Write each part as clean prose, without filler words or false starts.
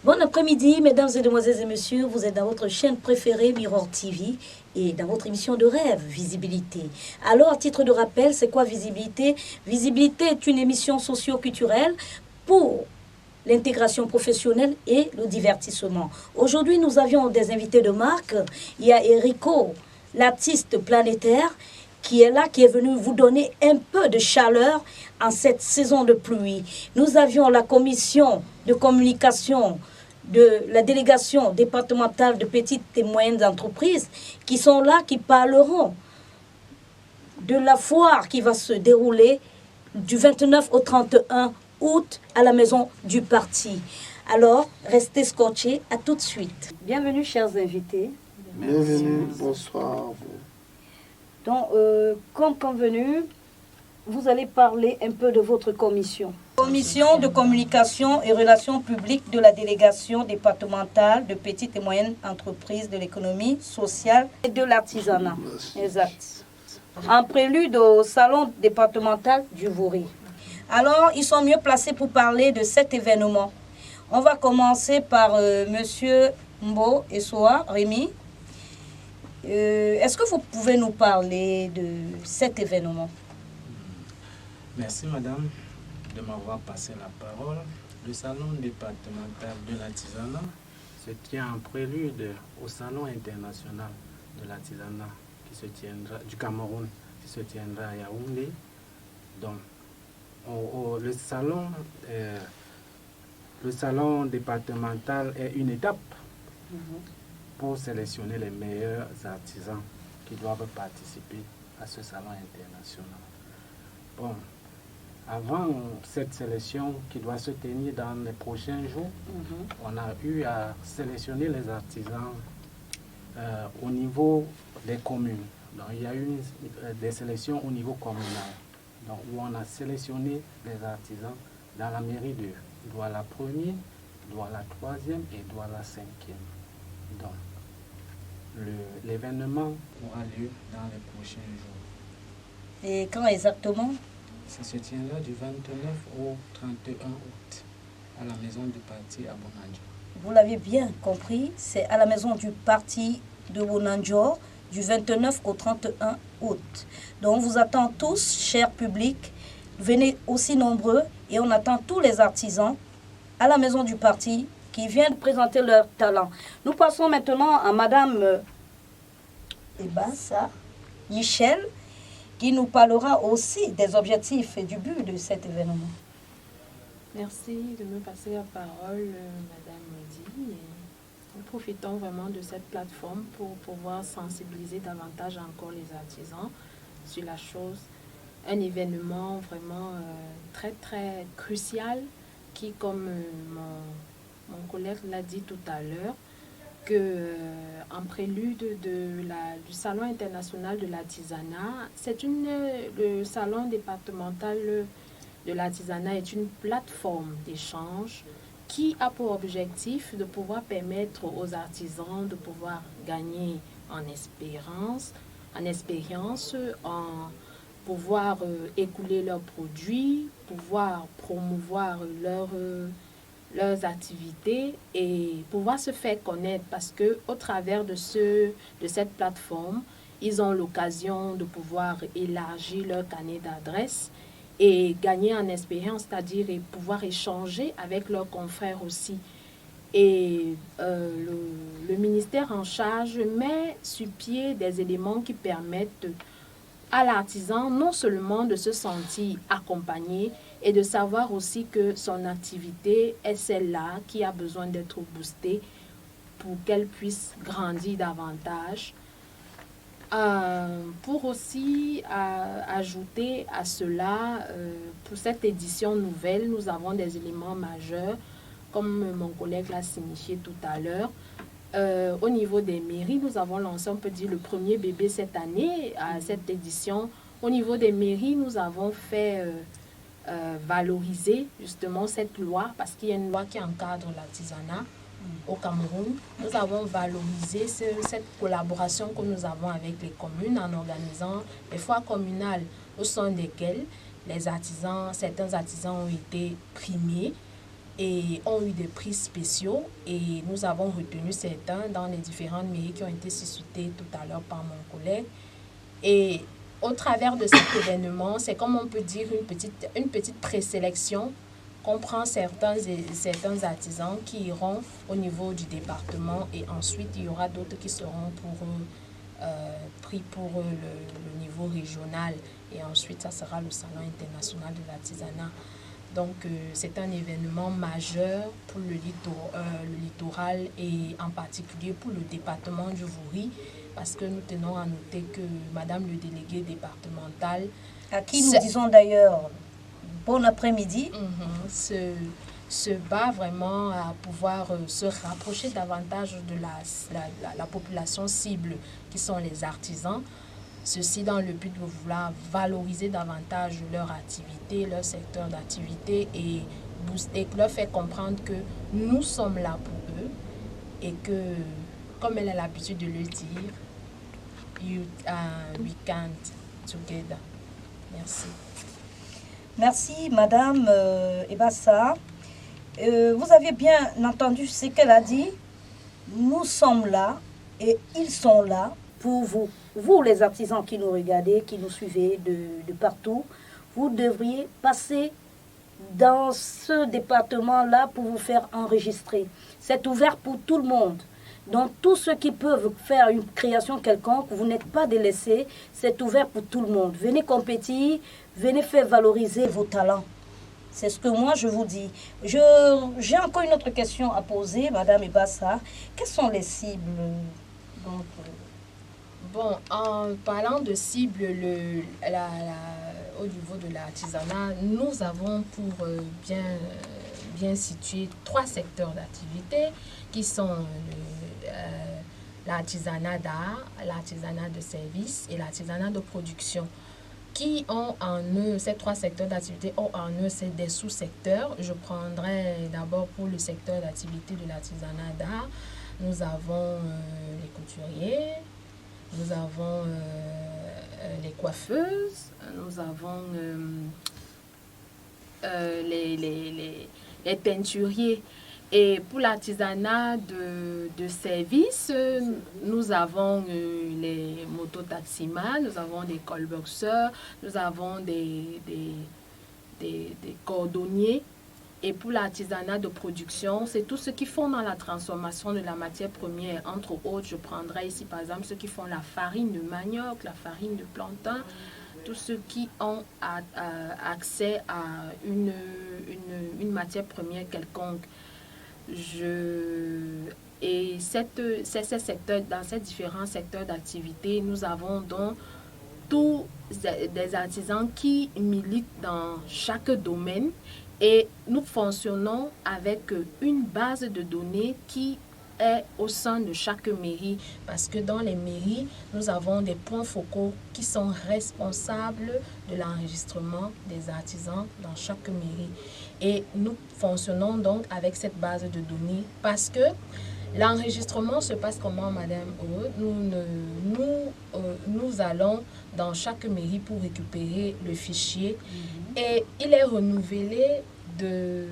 Bon après-midi, mesdames et demoiselles et messieurs, vous êtes dans votre chaîne préférée Mirror TV et dans votre émission de rêve, Visibilité. Alors, à titre de rappel, c'est quoi Visibilité? Visibilité est une émission socio-culturelle pour l'intégration professionnelle et le divertissement. Aujourd'hui, nous avions des invités de marque. Il y a Erico, l'artiste planétaire, qui est là, qui est venu vous donner un peu de chaleur en cette saison de pluie. Nous avions la commission de communication de la délégation départementale de petites et moyennes entreprises qui sont là, qui parleront de la foire qui va se dérouler du 29 au 31 août à la maison du parti. Alors, restez scotchés, à tout de suite. Bienvenue, chers invités. Bienvenue, bonsoir. Donc, comme convenu, vous allez parler un peu de votre commission. Commission de communication et relations publiques de la délégation départementale de petites et moyennes entreprises de l'économie sociale et de l'artisanat. Exact. En prélude au salon départemental du Vouri. Alors, ils sont mieux placés pour parler de cet événement. On va commencer par Monsieur Mbo Essoa, Rémi. Est-ce que vous pouvez nous parler de cet événement? Merci madame de m'avoir passé la parole. Le salon départemental de l'artisanat se tient en prélude au salon international de l'artisanat qui se tiendra du Cameroun, qui se tiendra à Yaoundé. Donc, le salon départemental est une étape pour sélectionner les meilleurs artisans qui doivent participer à ce salon international. Bon, avant cette sélection qui doit se tenir dans les prochains jours, on a eu à sélectionner les artisans au niveau des communes. Donc, il y a eu des sélections au niveau communal, donc, où on a sélectionné les artisans dans la mairie de Douala 1er, Douala 3e et Douala 5e. Donc, l'événement aura lieu dans les prochains jours. Et quand exactement? Ça se tiendra du 29 au 31 août à la maison du parti à Bonanjo. Vous l'avez bien compris, c'est à la maison du parti de Bonanjo du 29 au 31 août. Donc on vous attend tous, chers publics, venez aussi nombreux et on attend tous les artisans à la maison du parti qui viennent présenter leur talent. Nous passons maintenant à Madame Ebassa Michel, qui nous parlera aussi des objectifs et du but de cet événement. Merci de me passer la parole, Madame Modi. Nous profitons vraiment de cette plateforme pour pouvoir sensibiliser davantage encore les artisans sur la chose. Un événement vraiment très, très crucial qui, comme mon collègue l'a dit tout à l'heure, que en prélude du Salon international de l'artisanat, le Salon départemental de l'artisanat est une plateforme d'échange qui a pour objectif de pouvoir permettre aux artisans de pouvoir gagner en expérience, en pouvoir écouler leurs produits, pouvoir promouvoir leurs activités et pouvoir se faire connaître, parce que au travers de cette plateforme, ils ont l'occasion de pouvoir élargir leur carnet d'adresses et gagner en expérience, c'est-à-dire et pouvoir échanger avec leurs confrères aussi. Et le ministère en charge met sur pied des éléments qui permettent à l'artisan non seulement de se sentir accompagné et de savoir aussi que son activité est celle-là qui a besoin d'être boostée pour qu'elle puisse grandir davantage. Pour aussi ajouter à cela, pour cette édition nouvelle, nous avons des éléments majeurs comme mon collègue l'a signifié tout à l'heure, au niveau des mairies, nous avons lancé, on peut dire, le premier bébé cette année, à cette édition. Au niveau des mairies, nous avons fait valoriser justement cette loi, parce qu'il y a une loi qui encadre l'artisanat au Cameroun. Nous avons valorisé cette collaboration que nous avons avec les communes en organisant des foires communales au sein desquelles les artisans, certains artisans ont été primés et ont eu des prix spéciaux, et nous avons retenu certains dans les différentes mairies qui ont été suscitées tout à l'heure par mon collègue. Et au travers de cet événement, c'est comme on peut dire une petite présélection qu'on prend certains artisans qui iront au niveau du département, et ensuite il y aura d'autres qui seront pris pour le niveau régional, et ensuite ça sera le Salon international de l'artisanat. Donc c'est un événement majeur pour le littoral et en particulier pour le département du Vouri, parce que nous tenons à noter que Madame le délégué départemental, à qui nous disons d'ailleurs bon après-midi, se bat vraiment à pouvoir se rapprocher davantage de la population cible qui sont les artisans. Ceci dans le but de vouloir valoriser davantage leur activité, leur secteur d'activité, et leur faire comprendre que nous sommes là pour eux, et que, comme elle a l'habitude de le dire, we can't together. Merci. Merci, Madame Ebassa. Vous avez bien entendu ce qu'elle a dit. Nous sommes là et ils sont là pour vous. Vous, les artisans qui nous regardez, qui nous suivez de partout, vous devriez passer dans ce département-là pour vous faire enregistrer. C'est ouvert pour tout le monde. Donc, tous ceux qui peuvent faire une création quelconque, vous n'êtes pas délaissés. C'est ouvert pour tout le monde. Venez compétir, venez faire valoriser vos talents. C'est ce que moi je vous dis. J'ai encore une autre question à poser, Madame Ebassa. Quelles sont les cibles? Bon, en parlant de cibles, au niveau de l'artisanat, nous avons pour bien situer 3 secteurs d'activité qui sont l'artisanat d'art, l'artisanat de service et l'artisanat de production, qui ont en eux, ces 3 secteurs d'activité ont en eux des sous-secteurs. Je prendrai d'abord pour le secteur d'activité de l'artisanat d'art. Nous avons les couturiers, nous avons les coiffeuses, nous avons les teinturiers. Et pour l'artisanat de service, nous avons les mototaximans, nous avons des callboxers, nous avons des cordonniers. Et pour l'artisanat de production, c'est tous ceux qui font dans la transformation de la matière première. Entre autres, je prendrai ici par exemple ceux qui font la farine de manioc, la farine de plantain, tous ceux qui ont accès à une matière première quelconque. Et ces secteurs, dans ces différents secteurs d'activité, nous avons donc tous des artisans qui militent dans chaque domaine, et nous fonctionnons avec une base de données qui est au sein de chaque mairie, parce que dans les mairies, nous avons des points focaux qui sont responsables de l'enregistrement des artisans dans chaque mairie. Et nous fonctionnons donc avec cette base de données, parce que l'enregistrement se passe comment, Madame O? Nous allons dans chaque mairie pour récupérer le fichier, et il est renouvelé de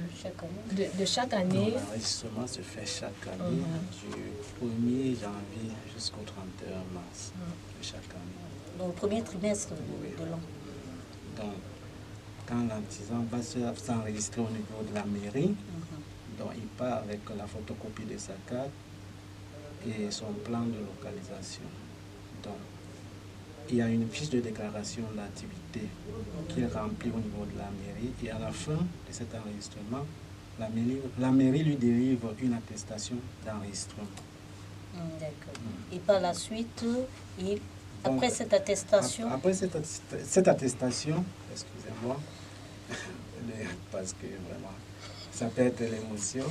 chaque année. L'enregistrement se fait chaque année, du 1er janvier jusqu'au 31 mars de chaque année. Donc, le premier trimestre de l'an. Donc, quand l'artisan va s'enregistrer au niveau de la mairie, donc il part avec la photocopie de sa carte et son plan de localisation. Donc, il y a une fiche de déclaration d'activité qui est remplie au niveau de la mairie, et à la fin de cet enregistrement, la mairie lui délivre une attestation d'enregistrement. D'accord. Et par la suite, après cette attestation... Après cette attestation, excusez-moi, parce que vraiment, Ça peut être l'émotion.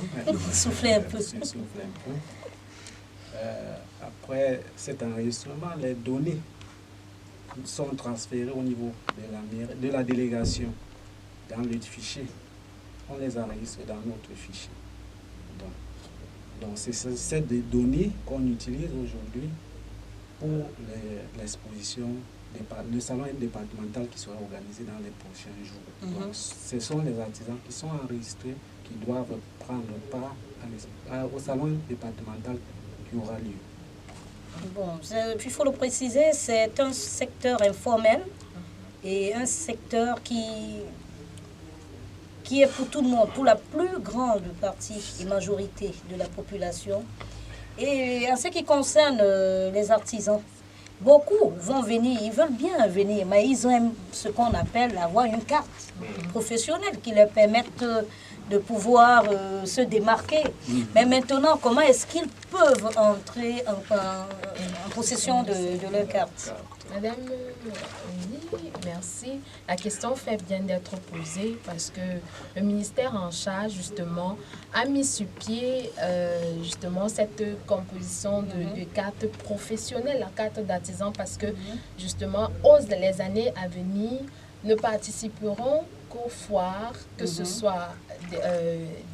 Soufflez un peu. Souffler un peu. Après cet enregistrement, les données sont transférées au niveau de la délégation dans le fichier. On les enregistre dans notre fichier. Donc c'est ces données qu'on utilise aujourd'hui pour l'exposition, le salon départemental qui sera organisé dans les prochains jours. Donc, ce sont les artisans qui sont enregistrés qui doivent prendre part au salon départemental qui aura lieu. Bon, il faut le préciser, c'est un secteur informel et un secteur qui est pour tout le monde, pour la plus grande partie et majorité de la population. Et en ce qui concerne les artisans, beaucoup vont venir, ils veulent bien venir, mais ils aiment ce qu'on appelle avoir une carte professionnelle qui leur permette de pouvoir se démarquer. Mais maintenant, comment est-ce qu'ils peuvent entrer en possession de leur carte? Madame, oui, merci. La question fait bien d'être posée parce que le ministère en charge, justement, a mis sur pied, justement, cette composition de cartes professionnelles, la carte d'artisan, parce que, justement, les années à venir, ne participeront qu'aux foires, que ce soit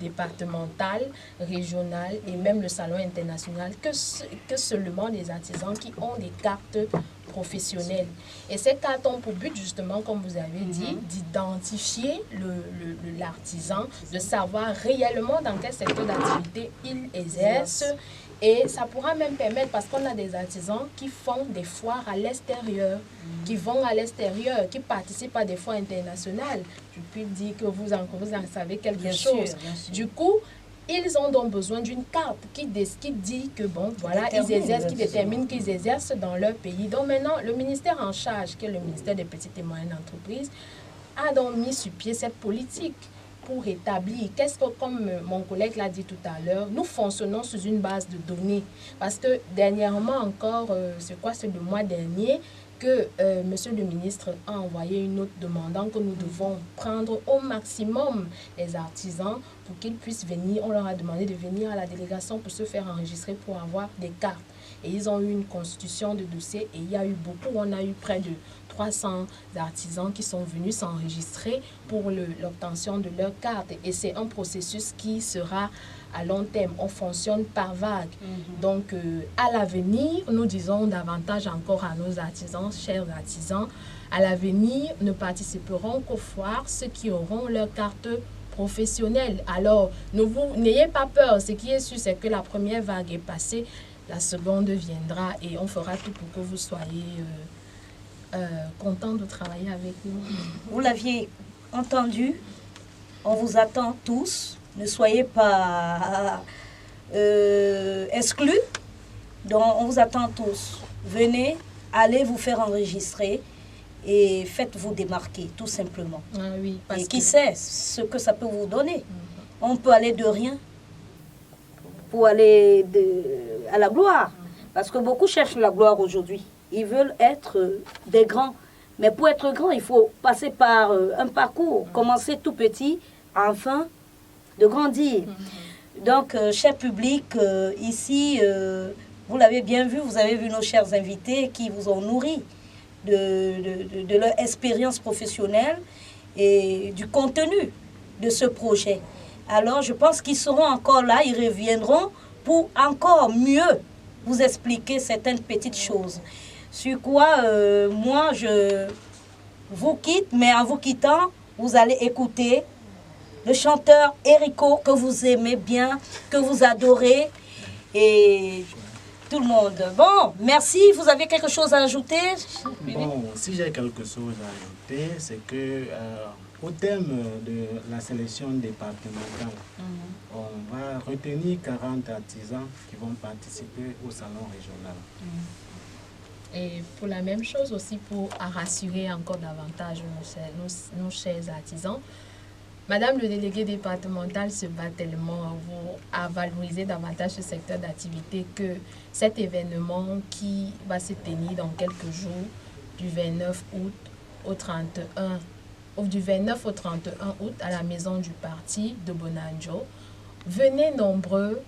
départementales, régionales et même le salon international, que seulement les artisans qui ont des cartes professionnelles. Et ces cartes ont pour but, justement, comme vous avez dit, d'identifier l'artisan, de savoir réellement dans quel secteur d'activité il exerce. Et ça pourra même permettre, parce qu'on a des artisans qui font des foires à l'extérieur, qui vont à l'extérieur, qui participent à des foires internationales. Je peux dire que vous en savez quelque chose. Du coup, ils ont donc besoin d'une carte qui dit que, bon, voilà, ils exercent, qui détermine qu'ils exercent dans leur pays. Donc maintenant, le ministère en charge, qui est le ministère des Petites et Moyennes Entreprises, a donc mis sur pied cette politique pour établir, comme mon collègue l'a dit tout à l'heure, nous fonctionnons sous une base de données. Parce que dernièrement encore, c'est le mois dernier, que Monsieur le ministre a envoyé une note demandant que nous devons prendre au maximum les artisans pour qu'ils puissent venir. On leur a demandé de venir à la délégation pour se faire enregistrer pour avoir des cartes. Et ils ont eu une constitution de dossier et il y a eu beaucoup, on a eu près de 300 artisans qui sont venus s'enregistrer pour l'obtention de leur carte. Et c'est un processus qui sera à long terme. On fonctionne par vague. Donc, à l'avenir, nous disons davantage encore à nos artisans, chers artisans, à l'avenir, ne participeront qu'aux foires ceux qui auront leur carte professionnelle. Alors, n'ayez pas peur. Ce qui est sûr, c'est que la première vague est passée. La seconde viendra et on fera tout pour que vous soyez contents de travailler avec nous. Vous l'aviez entendu, on vous attend tous. Ne soyez pas exclus. Donc, on vous attend tous. Venez, allez vous faire enregistrer et faites-vous démarquer, tout simplement. Ah oui, et qui sait ce que ça peut vous donner. On peut aller de rien pour aller à la gloire. Parce que beaucoup cherchent la gloire aujourd'hui. Ils veulent être des grands. Mais pour être grand, il faut passer par un parcours. Commencer tout petit, enfin, de grandir. Donc, cher public, ici, vous l'avez bien vu, vous avez vu nos chers invités qui vous ont nourri de leur expérience professionnelle et du contenu de ce projet. Alors, je pense qu'ils seront encore là, ils reviendront pour encore mieux vous expliquer certaines petites choses. Sur quoi, moi, je vous quitte, mais en vous quittant, vous allez écouter le chanteur Erico, que vous aimez bien, que vous adorez, et tout le monde. Bon, merci. Vous avez quelque chose à ajouter? Bon, si j'ai quelque chose à ajouter, c'est que au thème de la sélection départementale, on va retenir 40 artisans qui vont participer au salon régional. Et pour la même chose aussi, pour rassurer encore davantage nos chers artisans, Madame le délégué départemental se bat tellement à valoriser davantage ce secteur d'activité que cet événement qui va se tenir dans quelques jours, du 29 août au 31 du 29 au 31 août à la maison du parti de Bonanjo. Venez nombreux,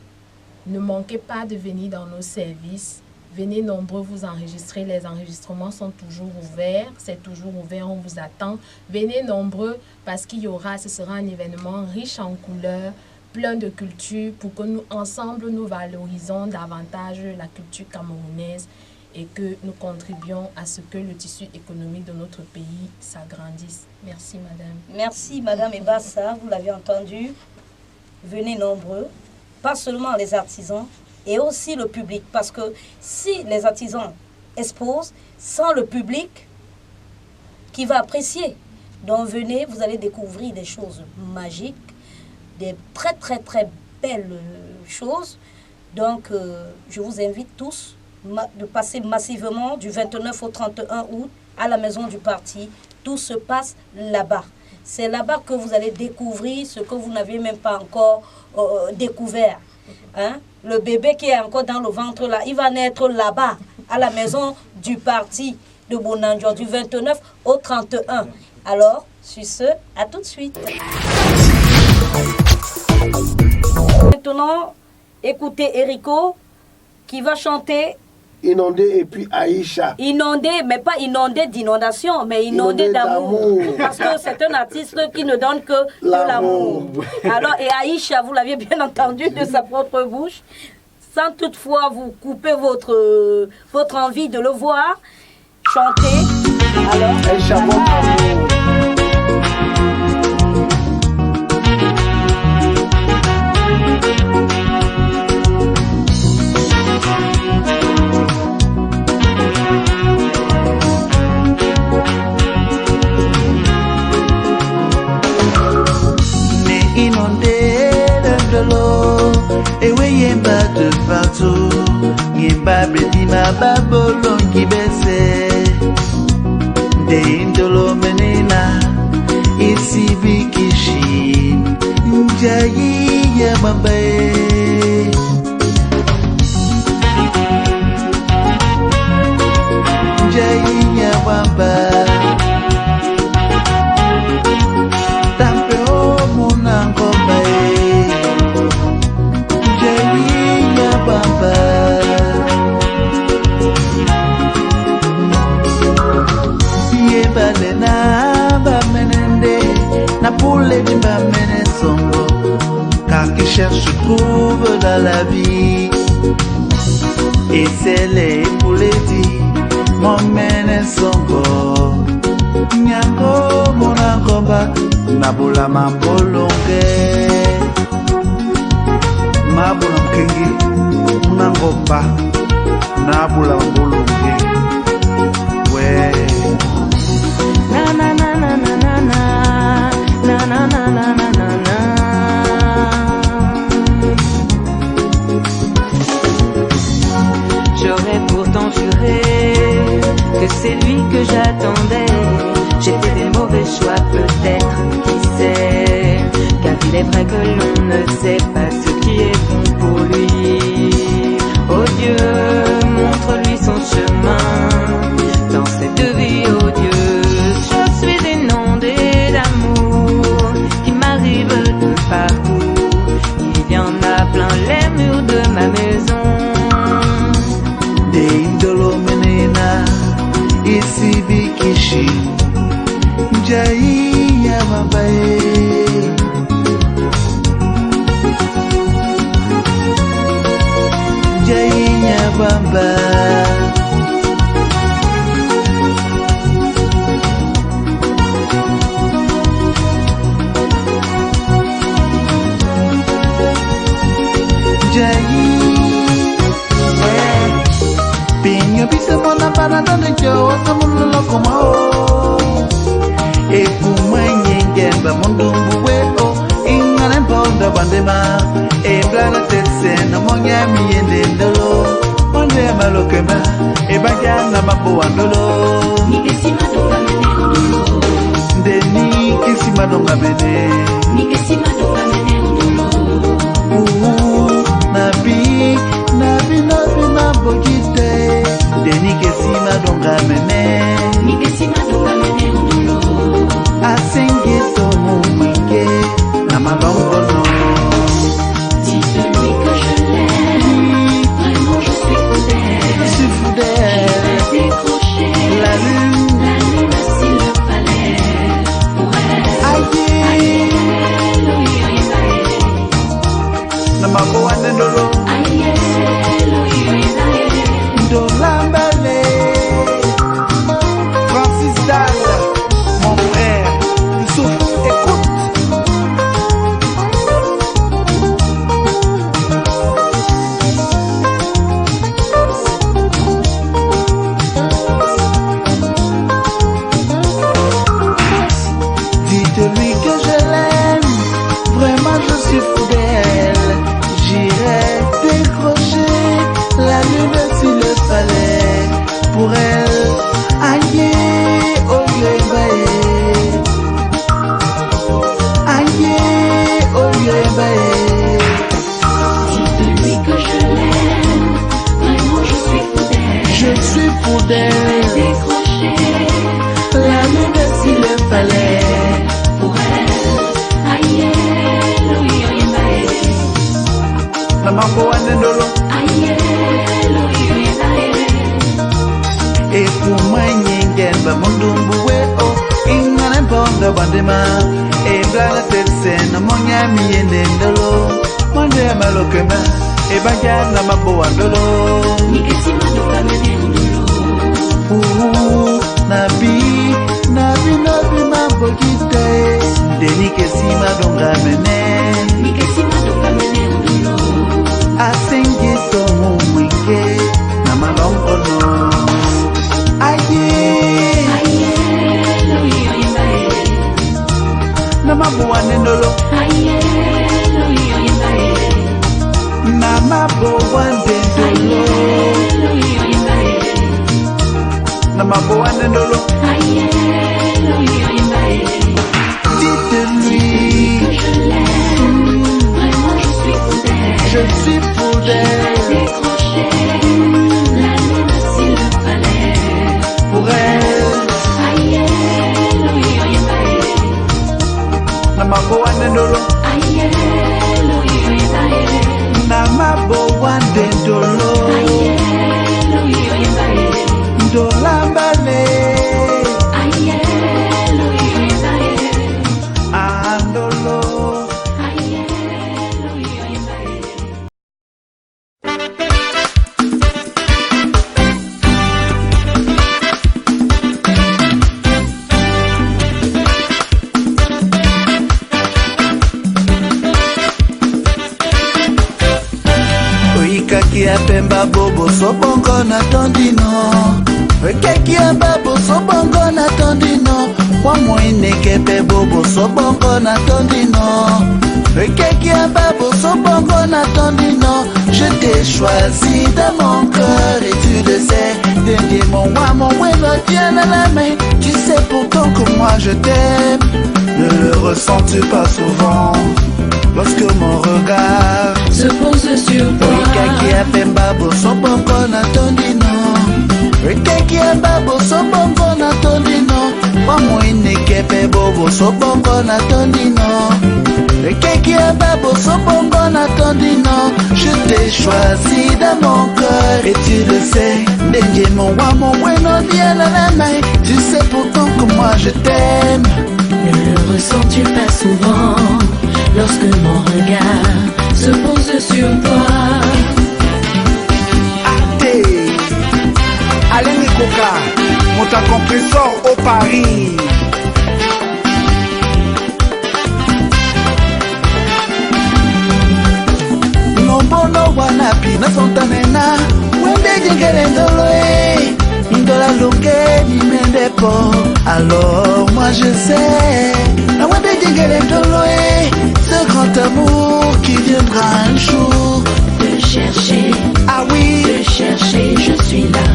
ne manquez pas de venir dans nos services. Venez nombreux vous enregistrer, les enregistrements sont toujours ouverts, c'est toujours ouvert, on vous attend. Venez nombreux parce ce sera un événement riche en couleurs, plein de culture pour que nous, ensemble, nous valorisons davantage la culture camerounaise et que nous contribuions à ce que le tissu économique de notre pays s'agrandisse. Merci, madame. Merci, madame Ebassa, vous l'avez entendu. Venez nombreux, pas seulement les artisans, et aussi le public. Parce que si les artisans exposent, sans le public qui va apprécier. Donc venez, vous allez découvrir des choses magiques, des très très très belles choses. Donc je vous invite tous de passer massivement du 29 au 31 août à la maison du parti. Tout se passe là-bas. C'est là-bas que vous allez découvrir ce que vous n'avez même pas encore découvert. Hein? Le bébé qui est encore dans le ventre là, il va naître là-bas, à la maison du parti de Bonanjo, du 29 au 31. Alors, sur ce, à tout de suite. Maintenant, écoutez Erico qui va chanter Inondé et puis Aïcha. Inondé, mais pas inondé d'inondation, mais inondé d'amour. Parce que c'est un artiste qui ne donne que de l'amour. Alors, et Aïcha, vous l'aviez bien entendu de sa propre bouche, sans toutefois vous couper votre envie de le voir chanter. Alors, Aïcha, votre amour. Ewe yemba de partout, yemba bedima babolon qui baisse. De indolo menena, ici bikishi, njayi yamabae. Njayi yamabae. Tampe o munangobae. Napoule di ma mene songo, car qui cherche trouve dans la vie. Et c'est les pouleti, mon mene songo. Nyango monangoba, nabula mambolonge. Mabulongengi, monangoba, nabula mambolonge. Ouais. Na na na na na na na. Na na na na na na na. J'aurais pourtant juré que c'est lui que j'attendais. J'ai fait des mauvais choix peut-être, qui sait. Car il est vrai que l'on ne sait pas ce qui est bon pour lui. Oh Dieu, montre-lui son chemin dans cette vie odieuse. Je suis inondée d'amour qui m'arrive de partout. Il y en a plein les murs de ma maison. De indolo menena, ici bikishi, njayi yamabae. Njayi yamabae. Pinyo bisa mona para donde yo kamulo lokoma o. E kumwenye ngemba mundumbu weo ingane mponda bandema. E blala tese no monya miyende ndolo. Monde malokema e bagya na mambo wandolo. Ni kesima donga mene ondolo. Ndeni kesima donga mene. Ni kesima donga mene ondolo. Nabi mambo jite. Deni kesima donga mene. Ni kesima donga mene ondolo. Ase pour d'elle. Décrocher La lune s'il le fallait. pour elle. Aïe, loyo yembae. Namambo wanendolo. Aïe, loyo yembae. Et pour moi nyingen ba mundumbu we o ingane pondo bandema e blala tetse na monya miende ndolo monde malokema e banja na mabo wandolo Nikesi madoka mene ndolo. nabi mambo kite deni kesi madonga mene Nikesi madoka mene ndolo. asengi to mwike na malongo no Aïe, loyo yembae. na mabo wanendolo Aïe, loyo yembae. na mabo wandendolo Loyo yembae. na mabo wanendolo Aïe, loyo yembae. dites-lui Je l'aime, vraiment je suis pour elle. je suis pour d'elle Décrocher la lune s'il le fallait. pour elle Aïe, loyo yembae. na mabo wanendolo Aïe, loyo yembae. na mabo wandendolo Aïe, loyo yembae. ndolambale Aïe, loyo yembae. andolo Aïe, loyo yembae. oikaki apemba bobo sobongo na tondino oikaki ababo sobongo na tondino kwa moineke pe bobo sobongo na tondino oikaki ababo sobongo na tondino je t'ai choisi dans mon cœur et tu le sais dernier mon roi mon bueno tient à la main tu sais pourtant que moi je t'aime ne le ressens-tu pas souvent lorsque mon regard Se pose sur Oikaki toi. apemba bosobongo na tondino Oikaki ababo sobongo na tondino Wamoineke pe bobo sobongo na tondino Oikaki ababo sobongo na tondino Je t'ai choisi dans mon cœur et tu le sais Ndenge mon wa mon bueno vient à la main Tu sais pourtant que moi je t'aime Ne le ressens-tu pas souvent lorsque mon regard se pose sur toi? Ate Alain Koka Monta compresseur au Paris Nombono wanapi na sontanena Wende jengele ndolo Indola longue ni mendepo Alors moi je sais Na wende jengele ndolo Ce grand amour qui viendra un jour De chercher, Ah oui de chercher, je suis là.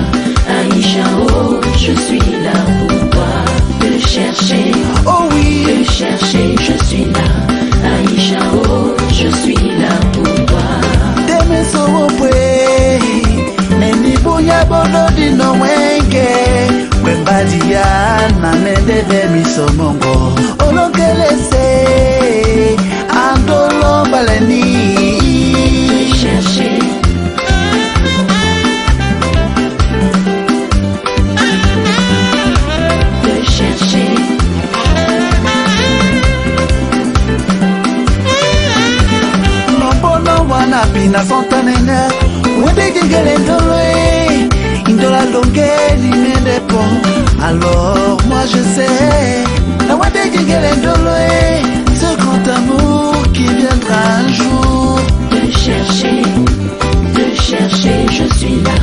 Aïcha, oh, je suis là pour toi. De chercher, Oh oui de chercher, je suis là. Aïcha, oh, je suis là pour toi. Deme sobwe Neni bunya bodo dino wenge Wembadia na mende demi somongo Olongelese Andolo baleni De chercher, de chercher, Nombono wana pina sontanene Wende gengele ndolo Indola longue ni mende po Alors moi je sais Na wende gengele ndolo Ce grand amour qui viendra un jour de chercher, je suis là.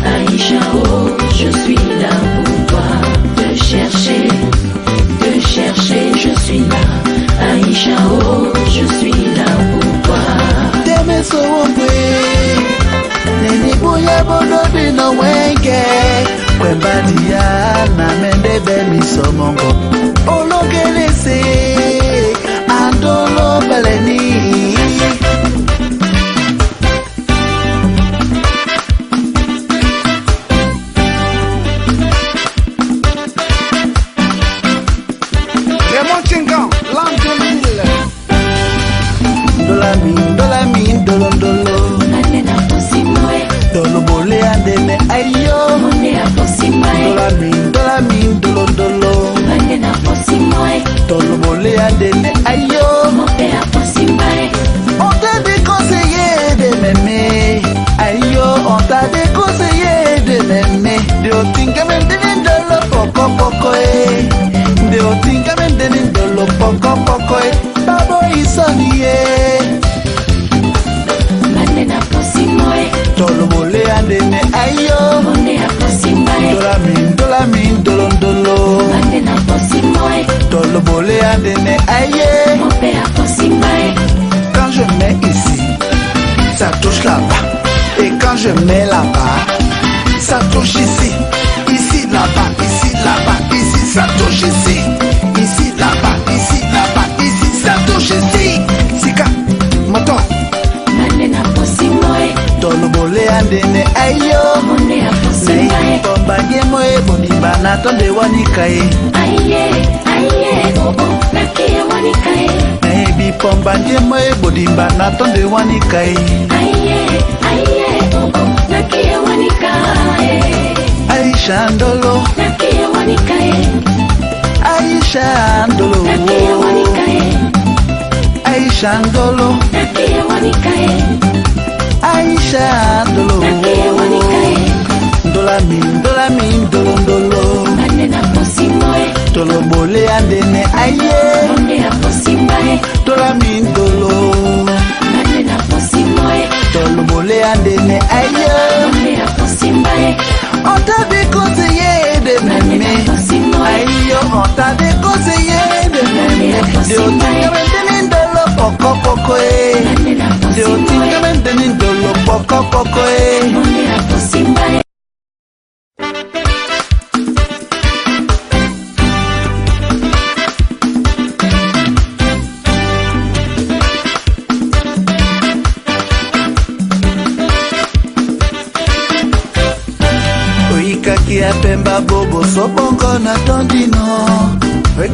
Aïcha, oh, je suis là pour toi. De chercher, je suis là. Aïcha, oh, je suis là pour toi. Deme sobwe Neni bunya bodo dino wenge Wembadia na mende bemi somongo Olongelese Andolo baleni ayo monde aposimbae dola min dolondolo bande na posimoe tolobole adene ayo mope aposimbae on t'a déconseillé de m'aimer ayo on t'a déconseillé de m'aimer de otinga mendene dolo poko poko de otinga mendene dolo poko poko babo isoniye bande na posimoe tolobole adene ayo monde aposimbae dola min dolondolo bande na posimoe tolobole adene aye mope aposimbae quand je mets ici ça touche là-bas et quand je mets là-bas ça touche ici là-bas ici ça touche ici là-bas ici ça touche ici sika moto bande na posimoe tolobole andene ayo monde aposimbae bombanye moe bonimba na tonde wanikae aye bobo nakie wanikae bipombanye moe bonimba na tonde wanikae aye bobo nakie wanikae Aisha ndolo nakie wanikae Aisha ndolo nakie wanikae Aisha ndolo nakie wanikae Aisha ndolo nakie wanikae dola min dolondolo bande na posimoe tolobole andene aye monde aposimbae dola min dolo bande na posimoe tolobole andene aye monde aposimbae on t'a déconseillé de m'aimer ayo on t'a déconseillé de m'aimer de otinga mendene dolo poko poko de otinga mendene dolo poko poko monde aposimbae Kaki apemba bobo sobongo na tondino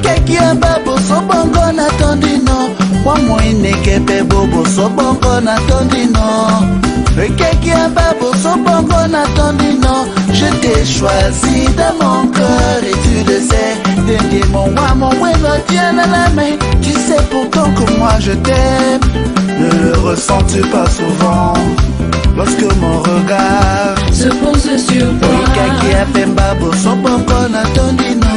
Kaki ababo sobongo na tondino Wa moine kepe bobo sobongo na tondino Kaki ababo sobongo na tondino Je t'ai choisi dans mon cœur et tu le sais Dende mon wa mon bueno tient à la main Tu sais pourtant que moi je t'aime Ne le ressens-tu pas souvent Lorsque mon regard se pose sur toi Kaki apemba boso bongo na tondino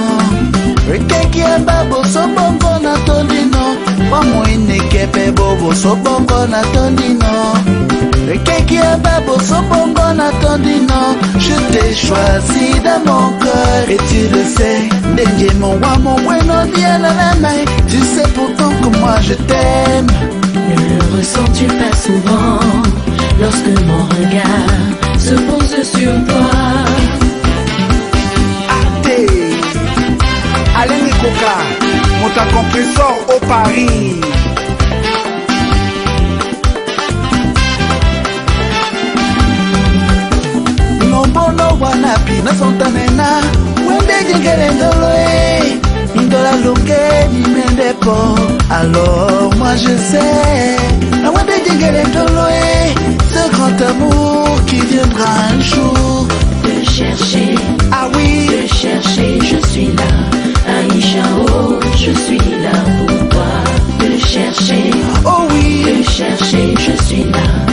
Kaki ababo so bongo na tondino Wamoine kepe bobo so bongo na tondino Kaki ababo so bongo na tondino Je t'ai choisi dans mon cœur et tu le sais Dengue mon wa mon bueno bien à la main Tu sais pourtant que moi je t'aime Ne le ressens-tu pas souvent Lorsque mon regard se pose sur toi Arte Alain Koka Monta compresseur au Paris Nombono wanapi na sontanena Wende jengele ndolo Indola longue ni mendepo Alors moi je sais Na wende jengele ndolo Ce grand amour qui viendra un jour Te chercher, Ah oui te chercher, je suis là Aïcha, oh, je suis là pour toi Te chercher, Oh oui te chercher, je suis là